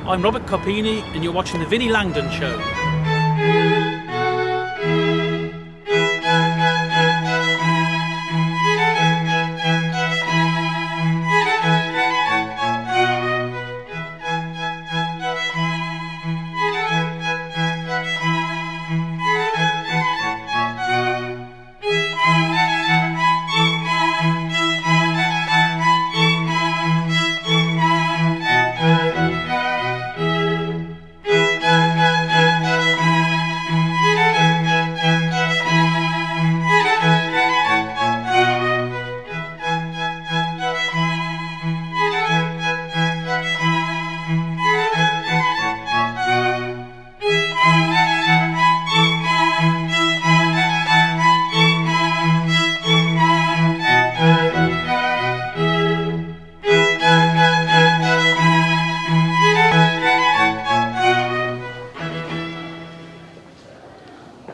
I'm Robert Copini, and you're watching The Vinnie Langdon Show.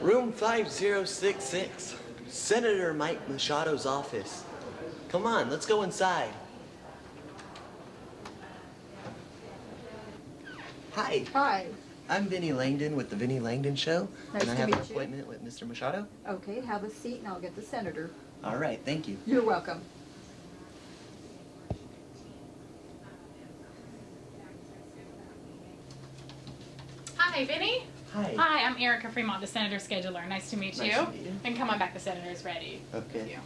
Room 5066, Senator Mike Machado's office. Come on, let's go inside. Hi. Hi. I'm Vinnie Langdon with the Vinnie Langdon Show. Nice and I to have an meet you. appointment with Mr. Machado. Okay, have a seat and I'll get the senator. All right, thank you. You're welcome. Hi, Vinny. Hi. Hi, I'm Erica Fremont, the Senator Scheduler. Nice to meet you. Nice to meet you. And come on back, the Senator's ready. Okay. Thank you.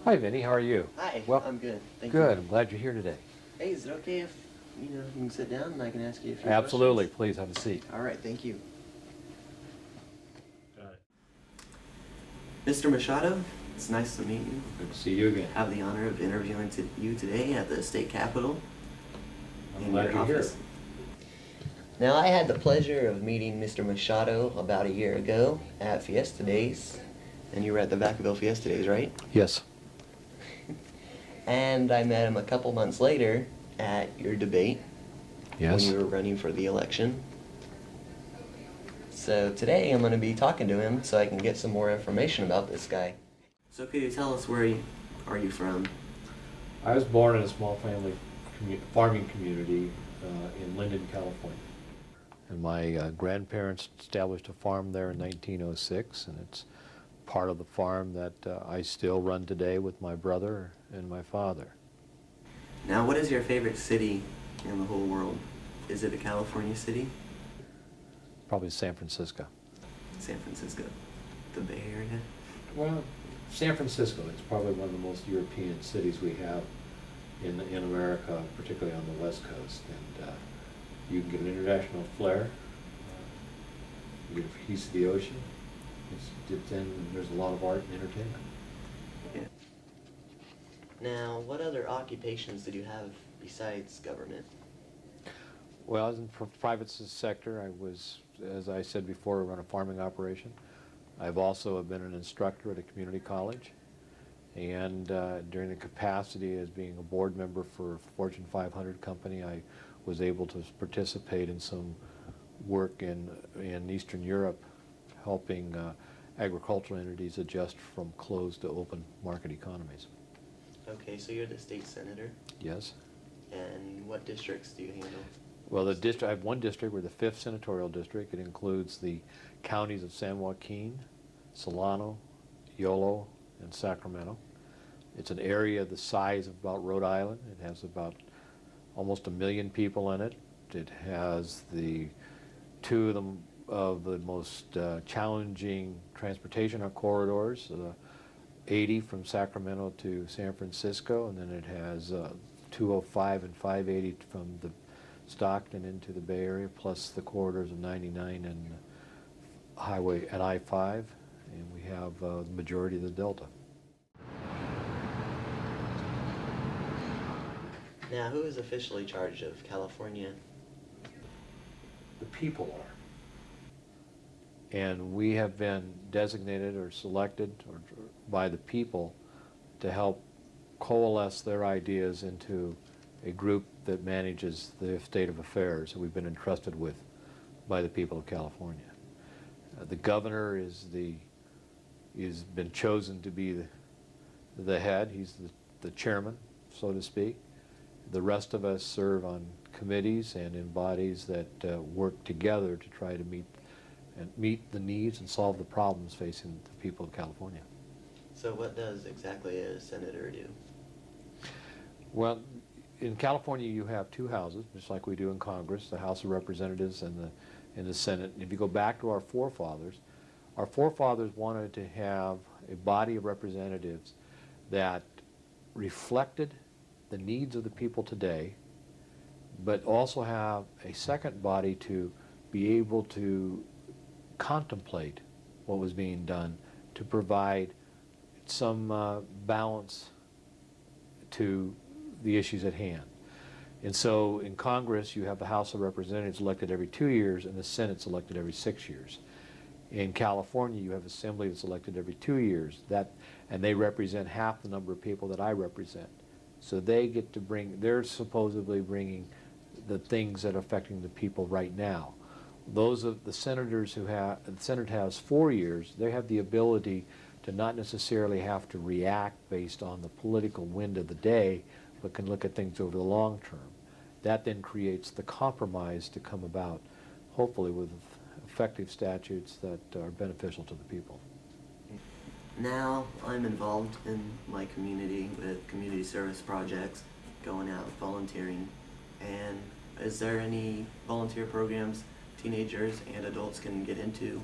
Hi, Vinny. How are you? Hi, Well, I'm good. Thank Good. you. I'm glad you're here today. Hey, is it okay if, you can sit down and I can ask you a few Absolutely. questions? Please have a seat. All right, thank you. Mr. Machado, it's nice to meet you. Good to see you again. I have the honor of interviewing you today at the state capitol. I'm in glad your you're here. office. Now, I had the pleasure of meeting Mr. Machado about a year ago at Fiesta Days, and you were at the Vacaville Fiesta Days, right? Yes. And I met him a couple months later at your debate when Yes. you were running for the election. So today I'm going to be talking to him so I can get some more information about this guy. So could you tell us where are you from? I was born in a small family farming community in Linden, California. And my grandparents established a farm there in 1906, and it's part of the farm that I still run today with my brother and my father. Now, what is your favorite city in the whole world? Is it a California city? Probably San Francisco. San Francisco, the Bay Area? Well, San Francisco is probably one of the most European cities we have in America, particularly on the West Coast. And you can get an international flair. You get a piece of the ocean. There's a lot of art and entertainment. Yeah. Now, what other occupations did you have besides government? Well, I was in the private sector. I was, as I said before, run a farming operation. I've also been an instructor at a community college. And during the capacity as being a board member for a Fortune 500 company, I was able to participate in some work in Eastern Europe, helping agricultural entities adjust from closed to open market economies. Okay, so you're the state senator, Yes. and what districts do you handle? Well, I have one district. We're the 5th senatorial district. It includes the counties of San Joaquin, Solano, Yolo, and Sacramento. It's an area the size of about Rhode Island. It has about almost 1 million people in it. It has two of the most challenging transportation corridors, 80 from Sacramento to San Francisco, and then it has 205 and 580 from the Stockton into the Bay Area, plus the corridors of 99 and Highway and I-5, and we have the majority of the Delta. Now, who is officially charged of California? The people are. And we have been designated or selected by the people to help coalesce their ideas into a group that manages the state of affairs that we've been entrusted with by the people of California. The governor has been chosen to be the head. He's the chairman, so to speak. The rest of us serve on committees and in bodies that work together to try to meet the needs and solve the problems facing the people of California. So what does exactly a senator do? Well, in California you have two houses, just like we do in Congress, the House of Representatives and the Senate. And if you go back to our forefathers wanted to have a body of representatives that reflected the needs of the people today, but also have a second body to be able to contemplate what was being done, to provide some balance to the issues at hand. And so in Congress you have the House of Representatives elected every 2 years and the Senate's elected every 6 years. In California you have Assembly that's elected every 2 years, and they represent half the number of people that I represent. So they get to they're supposedly bringing the things that are affecting the people right now. Those of the senators the Senate has 4 years, they have the ability to not necessarily have to react based on the political wind of the day, but can look at things over the long term. That then creates the compromise to come about, hopefully with effective statutes that are beneficial to the people. Now I'm involved in my community with community service projects, going out volunteering. And is there any volunteer programs teenagers and adults can get into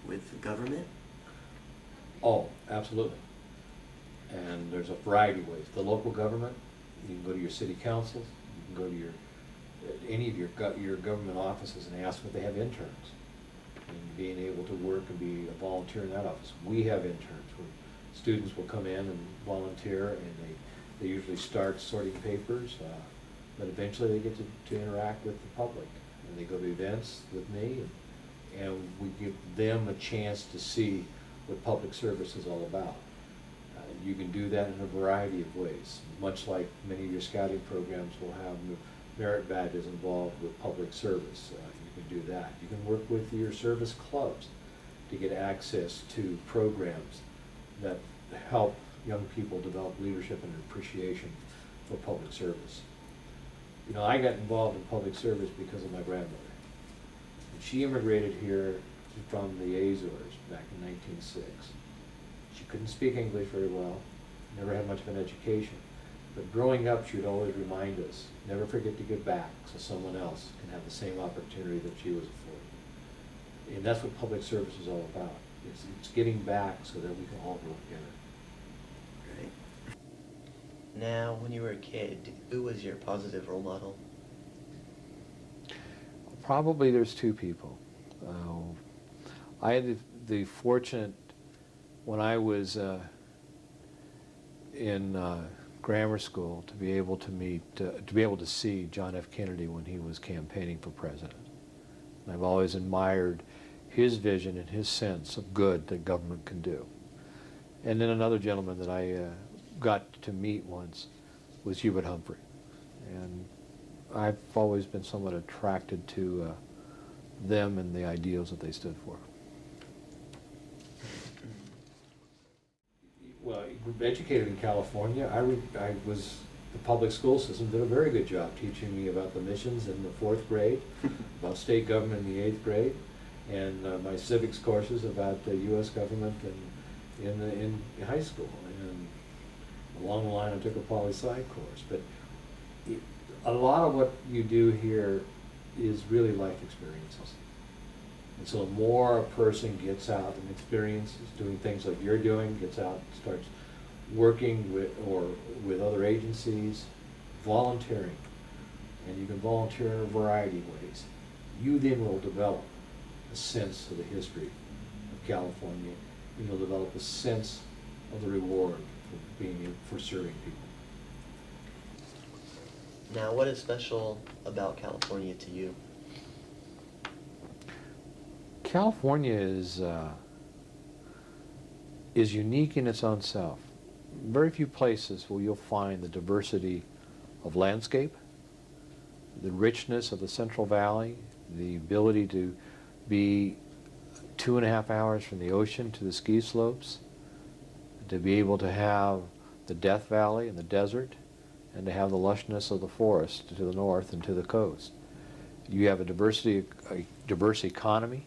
with government? Oh, absolutely. And there's a variety of ways. The local government, you can go to your city councils, you can go to any of your government offices and ask if they have interns. And being able to work and be a volunteer in that office. We have interns where students will come in and volunteer, and they usually start sorting papers, but eventually they get to interact with the public. And they go to events with me, and we give them a chance to see what public service is all about. You can do that in a variety of ways, much like many of your scouting programs will have merit badges involved with public service. You can do that. You can work with your service clubs to get access to programs that help young people develop leadership and appreciation for public service. You know, I got involved in public service because of my grandmother. And she immigrated here from the Azores back in 1906. She couldn't speak English very well, never had much of an education. But growing up, she would always remind us, never forget to give back so someone else can have the same opportunity that she was afforded. And that's what public service is all about. It's giving back so that we can all work together. Right. Now, when you were a kid, who was your positive role model? Probably there's two people. I had the fortunate, when I was in grammar school, to be able to see John F. Kennedy when he was campaigning for president. And I've always admired his vision and his sense of good that government can do. And then another gentleman that I got to meet once was Hubert Humphrey. And I've always been somewhat attracted to them and the ideals that they stood for. Well, educated in California, the public school system did a very good job teaching me about the missions in the 4th grade, about state government in the 8th grade, and my civics courses about the U.S. government in high school. And along the line, I took a poli-sci course. But a lot of what you do here is really life experiences. And so the more a person gets out and experiences doing things like you're doing, gets out, starts working with other agencies, volunteering, and you can volunteer in a variety of ways, you then will develop a sense of the history of California, and you'll develop a sense of the reward for serving people. Now, what is special about California to you? California is unique in its own self. Very few places where you'll find the diversity of landscape, the richness of the Central Valley, the ability to be 2.5 hours from the ocean to the ski slopes, to be able to have the Death Valley and the desert, and to have the lushness of the forest to the north and to the coast. You have a diverse economy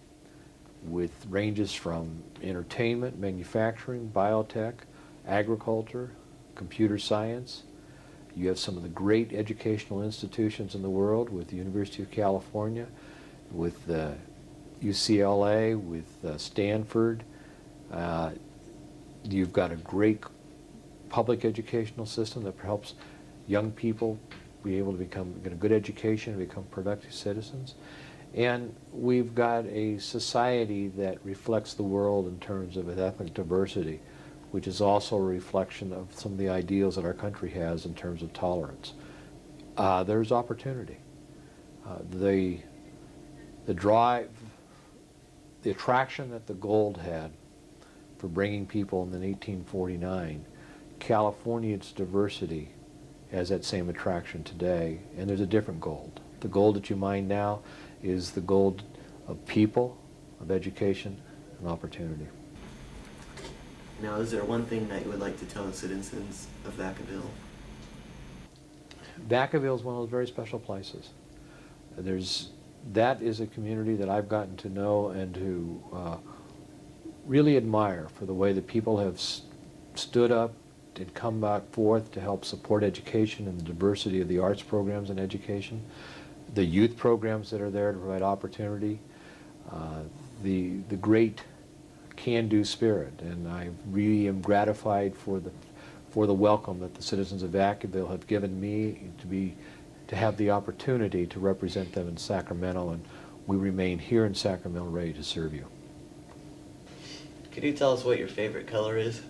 with ranges from entertainment, manufacturing, biotech, agriculture, computer science. You have some of the great educational institutions in the world with the University of California, with UCLA, with Stanford. You've got a great public educational system that helps young people be able to get a good education and become productive citizens. And we've got a society that reflects the world in terms of ethnic diversity, which is also a reflection of some of the ideals that our country has in terms of tolerance. There's opportunity. The drive, the attraction that the gold had for bringing people in 1849, California's diversity has that same attraction today, and there's a different gold. The gold that you mine now is the gold of people, of education, and opportunity. Now, is there one thing that you would like to tell the citizens of Vacaville? Vacaville is one of those very special places. That is a community that I've gotten to know and to really admire for the way that people have stood up and come back forth to help support education and the diversity of the arts programs in education, the youth programs that are there to provide opportunity, the great can-do spirit, and I really am gratified for the welcome that the citizens of Vacaville have given me to have the opportunity to represent them in Sacramento, and we remain here in Sacramento ready to serve you. Could you tell us what your favorite color is?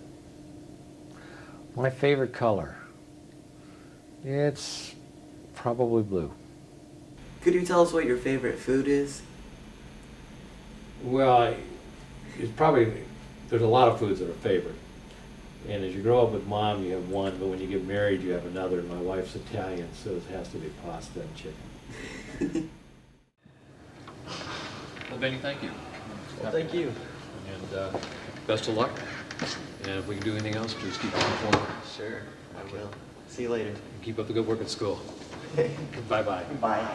My favorite color? It's probably blue. Could you tell us what your favorite food is? Well, there's a lot of foods that are favorite. And as you grow up with Mom, you have one, but when you get married, you have another. My wife's Italian, so it has to be pasta and chicken. Well, Vinnie, thank you. Well, thank you. And best of luck. And if we can do anything else, just keep going forward. Sure, I will. See you later. Keep up the good work at school. Bye-bye. Bye.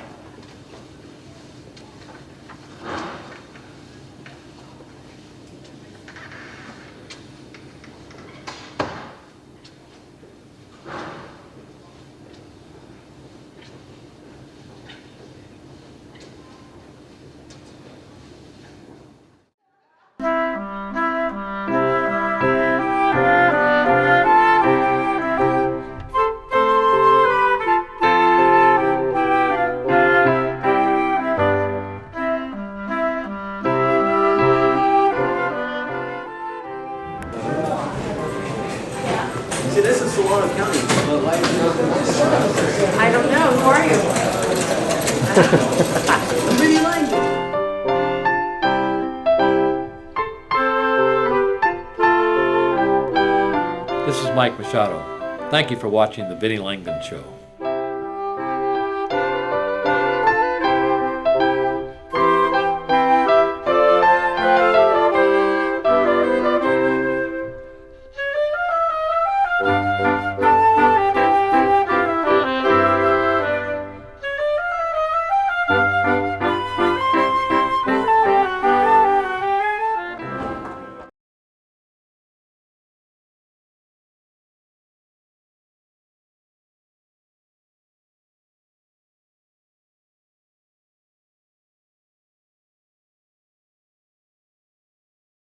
See, this is Solano County. I don't know. Who are you? I'm Vinnie Langdon. This is Mike Machado. Thank you for watching The Vinnie Langdon Show.